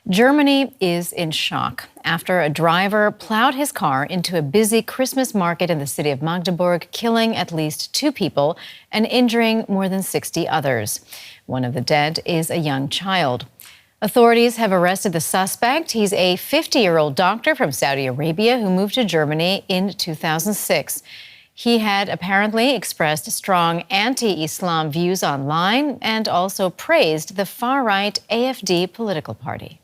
Germany is in shock after a driver plowed his car into a busy Christmas market in the city of Magdeburg, killing at least 2 people and injuring more than 60 others. One of the dead is a young child. Authorities have arrested the suspect. He's a 50-year-old doctor from Saudi Arabia who moved to Germany in 2006. He had apparently expressed strong anti-Islam views online and also praised the far-right AfD political party.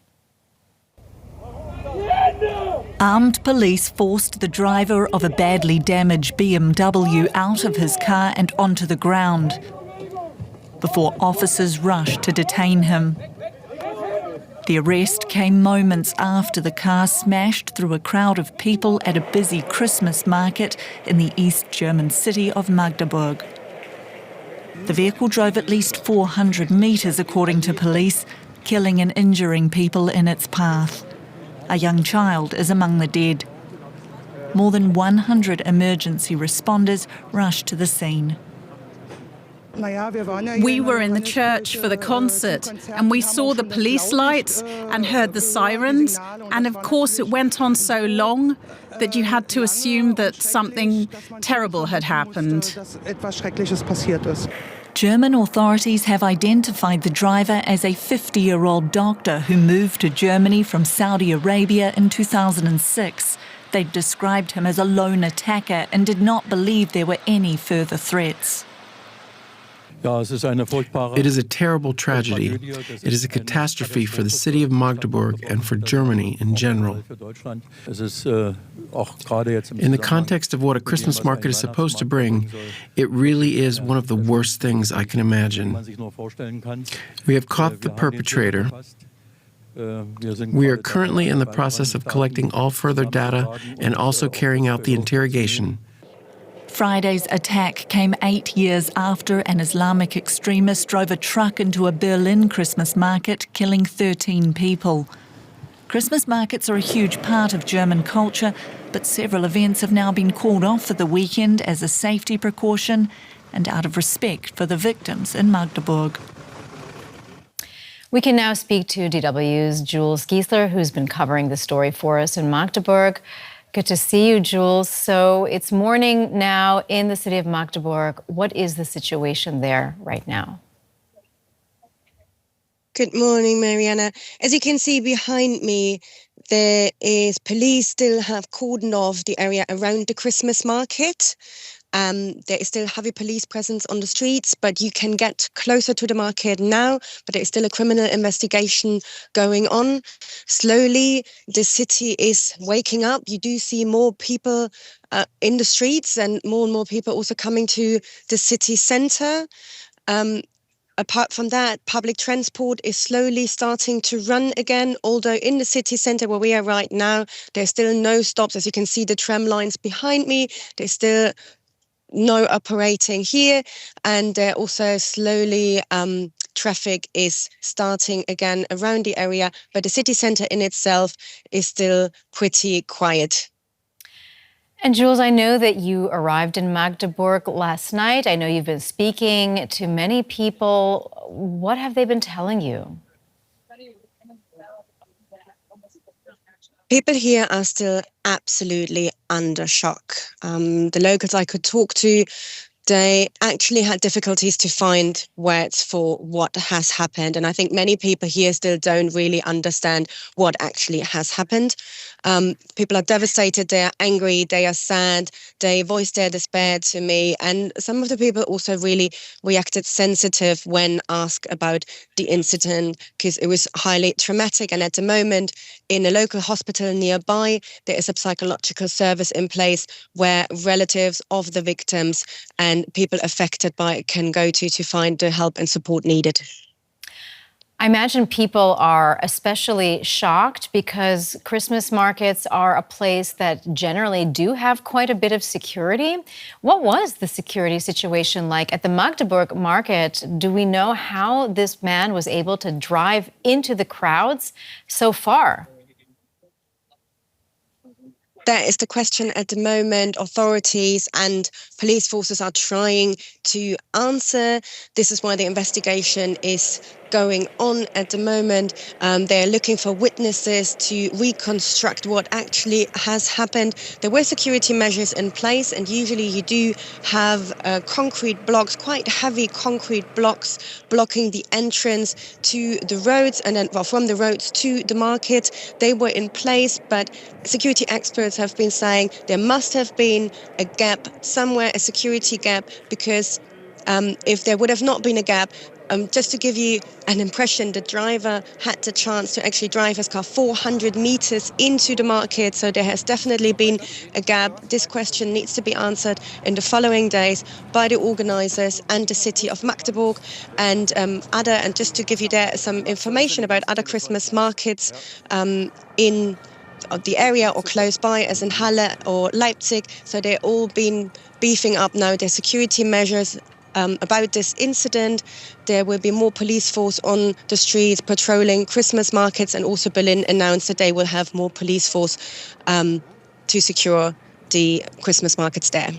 Armed police forced the driver of a badly damaged BMW out of his car and onto the ground before officers rushed to detain him. The arrest came moments after the car smashed through a crowd of people at a busy Christmas market in the East German city of Magdeburg. The vehicle drove at least 400 metres, according to police, killing and injuring people in its path. A young child is among the dead. More than 100 emergency responders rushed to the scene. We were in the church for the concert and we saw the police lights and heard the sirens, and of course it went on so long that you had to assume that something terrible had happened. German authorities have identified the driver as a 50-year-old doctor who moved to Germany from Saudi Arabia in 2006. They described him as a lone attacker and did not believe there were any further threats. It is a terrible tragedy. It is a catastrophe for the city of Magdeburg and for Germany in general. In the context of what a Christmas market is supposed to bring, it really is one of the worst things I can imagine. We have caught the perpetrator. We are currently in the process of collecting all further data and also carrying out the interrogation. Friday's attack came 8 years after an Islamic extremist drove a truck into a Berlin Christmas market, killing 13 people. Christmas markets are a huge part of German culture, but several events have now been called off for the weekend as a safety precaution and out of respect for the victims in Magdeburg. We can now speak to DW's Jules Giesler, who's been covering the story for us in Magdeburg. Good to see you, Jules. So it's morning now in the city of Magdeburg. What is the situation there right now? Good morning, Mariana. As you can see behind me, there is police still have cordoned off the area around the Christmas market. There is still heavy police presence on the streets, but you can get closer to the market now, but there is still a criminal investigation going on. Slowly, the city is waking up. You do see more people in the streets and more people also coming to the city centre. Apart from that, public transport is slowly starting to run again, although in the city centre where we are right now, there's still no stops. As you can see, the tram lines behind me, there's still no operating here, and also slowly traffic is starting again around the area, but the city centre in itself is still pretty quiet. And Jules, I know that you arrived in Magdeburg last night. I know you've been speaking to many people. What have they been telling you? People here are still absolutely under shock. The locals I could talk to, they actually had difficulties to find words for what has happened. And I think many people here still don't really understand what actually has happened. People are devastated, they are angry, they are sad, they voiced their despair to me. And some of the people also really reacted sensitive when asked about the incident, because it was highly traumatic. And at the moment, in a local hospital nearby, there is a psychological service in place where relatives of the victims and people affected by it can go to find the help and support needed. I imagine people are especially shocked because Christmas markets are a place that generally do have quite a bit of security. What was the security situation like at the Magdeburg market? Do we know how this man was able to drive into the crowds so far? That is the question at the moment. Authorities and police forces are trying to answer. This is why the investigation is going on at the moment. They're looking for witnesses to reconstruct what actually has happened. There were security measures in place, and usually you do have concrete blocks, quite heavy concrete blocks, blocking the entrance to the roads, and then from the roads to the market. They were in place, but security experts have been saying there must have been a gap somewhere, a security gap, because if there would have not been a gap, just to give you an impression, the driver had the chance to actually drive his car 400 meters into the market. So there has definitely been a gap. This question needs to be answered in the following days by the organisers and the city of Magdeburg and and just to give you there some information about other Christmas markets in the area or close by, as in Halle or Leipzig. So they're all been beefing up now their security measures about this incident. There will be more police force on the streets patrolling Christmas markets, and also Berlin announced that they will have more police force to secure the Christmas markets there.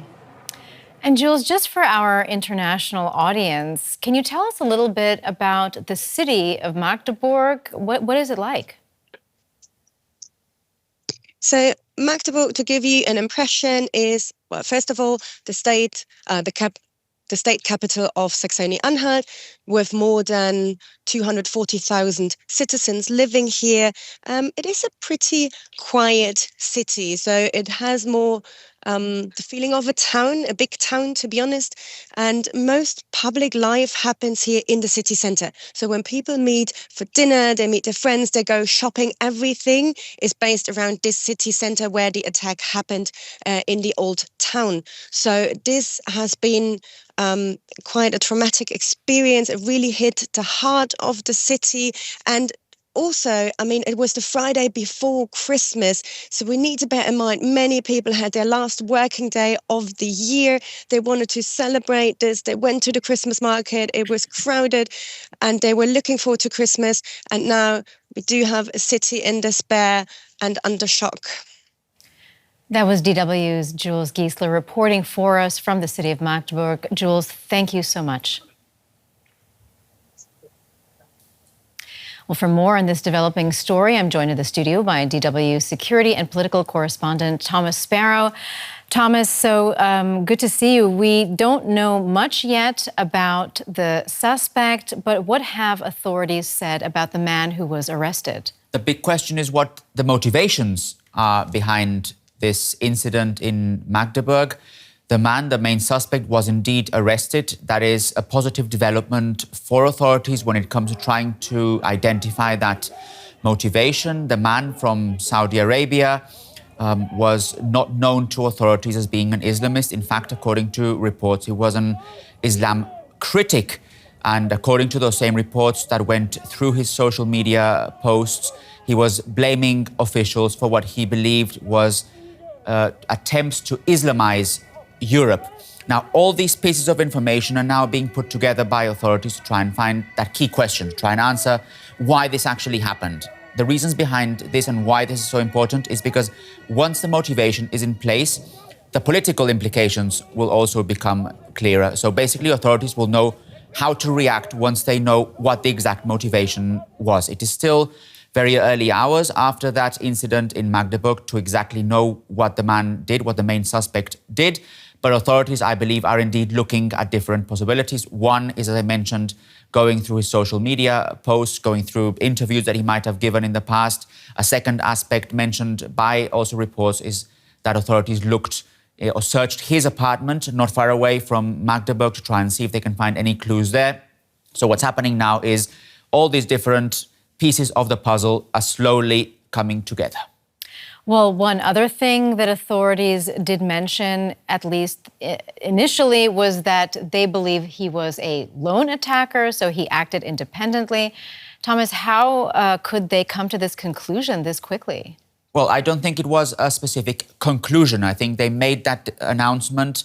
And Jules, just for our international audience, can you tell us a little bit about the city of Magdeburg? What is it like? So Magdeburg, to give you an impression, is, well, first of all, the state capital of Saxony-Anhalt, with more than 240,000 citizens living here. It is a pretty quiet city, so it has more the feeling of a town, a big town, to be honest. And most public life happens here in the city centre. So when people meet for dinner, they meet their friends, they go shopping, everything is based around this city centre where the attack happened in the old town. So this has been quite a traumatic experience. It really hit the heart of the city. And also, I mean, it was the Friday before Christmas, so we need to bear in mind many people had their last working day of the year. They wanted to celebrate this. They went to the Christmas market. It was crowded, and they were looking forward to Christmas. And now we do have a city in despair and under shock. That was DW's Jules Giesler reporting for us from the city of Magdeburg. Jules, thank you so much. Well, for more on this developing story, I'm joined in the studio by DW security and political correspondent Thomas Sparrow. Thomas, so good to see you. We don't know much yet about the suspect, but what have authorities said about the man who was arrested? The big question is what the motivations are behind this incident in Magdeburg. The man, the main suspect, was indeed arrested. That is a positive development for authorities when it comes to trying to identify that motivation. The man from Saudi Arabia was not known to authorities as being an Islamist. In fact, according to reports, he was an Islam critic. And according to those same reports that went through his social media posts, he was blaming officials for what he believed was attempts to Islamize Europe. Now, all these pieces of information are now being put together by authorities to try and find that key question, to try and answer why this actually happened. The reasons behind this and why this is so important is because once the motivation is in place, the political implications will also become clearer. So basically, authorities will know how to react once they know what the exact motivation was. It is still very early hours after that incident in Magdeburg to exactly know what the man did, what the main suspect did. But authorities, I believe, are indeed looking at different possibilities. One is, as I mentioned, going through his social media posts, going through interviews that he might have given in the past. A second aspect mentioned by also reports is that authorities looked or searched his apartment not far away from Magdeburg to try and see if they can find any clues there. So what's happening now is all these different pieces of the puzzle are slowly coming together. Well, one other thing that authorities did mention, at least initially, was that they believe he was a lone attacker, so he acted independently. Thomas, how could they come to this conclusion this quickly? Well, I don't think it was a specific conclusion. I think they made that announcement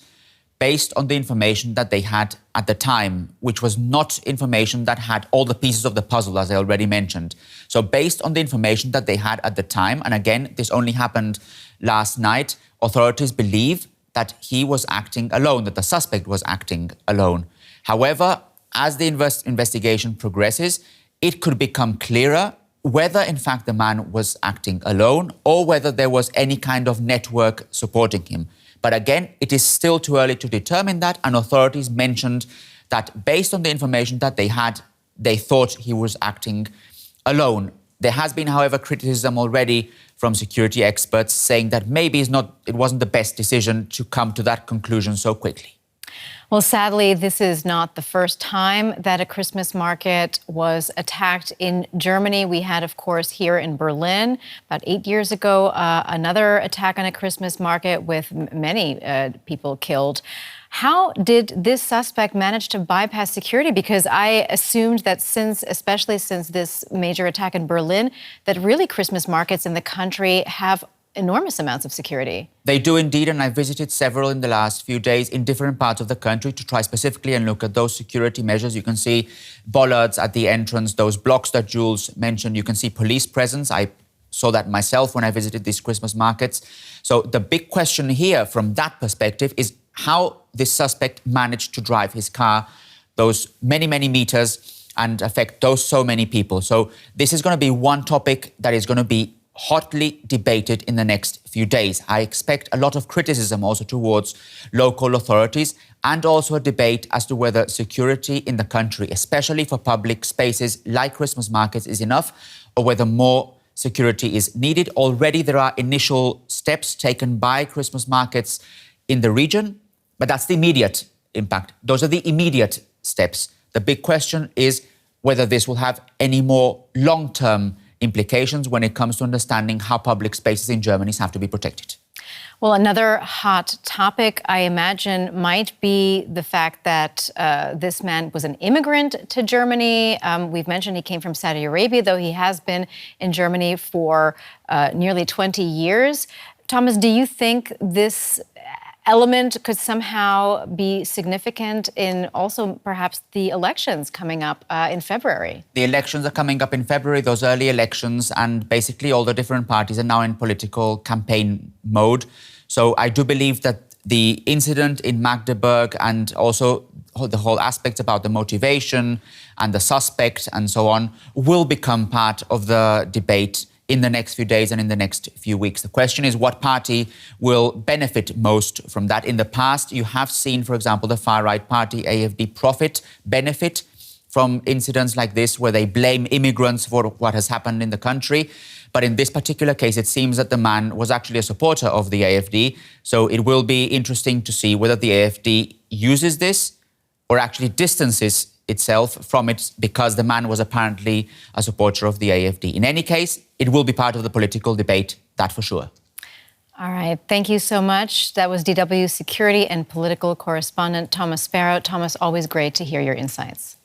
based on the information that they had at the time, which was not information that had all the pieces of the puzzle, as I already mentioned. So based on the information that they had at the time, and again, this only happened last night, authorities believe that he was acting alone, that the suspect was acting alone. However, as the investigation progresses, it could become clearer whether in fact the man was acting alone or whether there was any kind of network supporting him. But again, it is still too early to determine that, and authorities mentioned that based on the information that they had, they thought he was acting alone. There has been, however, criticism already from security experts saying that maybe it wasn't the best decision to come to that conclusion so quickly. Well, sadly, this is not the first time that a Christmas market was attacked in Germany. We had, of course, here in Berlin about 8 years ago, another attack on a Christmas market with many people killed. How did this suspect manage to bypass security? Because I assumed that especially since this major attack in Berlin, that really Christmas markets in the country have enormous amounts of security. They do indeed, and I visited several in the last few days in different parts of the country to try specifically and look at those security measures. You can see bollards at the entrance, those blocks that Jules mentioned. You can see police presence. I saw that myself when I visited these Christmas markets. So the big question here from that perspective is how this suspect managed to drive his car those many, many meters and affect so many people. So this is going to be one topic that is going to be hotly debated in the next few days. I expect a lot of criticism also towards local authorities and also a debate as to whether security in the country, especially for public spaces like Christmas markets, is enough or whether more security is needed. Already there are initial steps taken by Christmas markets in the region, but that's the immediate impact. Those are the immediate steps. The big question is whether this will have any more long-term implications when it comes to understanding how public spaces in Germany have to be protected. Well, another hot topic, I imagine, might be the fact that this man was an immigrant to Germany. We've mentioned he came from Saudi Arabia, though he has been in Germany for nearly 20 years. Thomas, do you think this element could somehow be significant in also perhaps the elections coming up in February? The elections are coming up in February, those early elections, and basically all the different parties are now in political campaign mode. So I do believe that the incident in Magdeburg and also the whole aspects about the motivation and the suspect and so on will become part of the debate in the next few days and in the next few weeks. The question is what party will benefit most from that. In the past, you have seen, for example, the far-right party, AfD, benefit from incidents like this where they blame immigrants for what has happened in the country. But in this particular case, it seems that the man was actually a supporter of the AfD. So it will be interesting to see whether the AfD uses this or actually distances itself from it because the man was apparently a supporter of the AfD. In any case, it will be part of the political debate, that for sure. All right. Thank you so much. That was DW security and political correspondent Thomas Sparrow. Thomas, always great to hear your insights.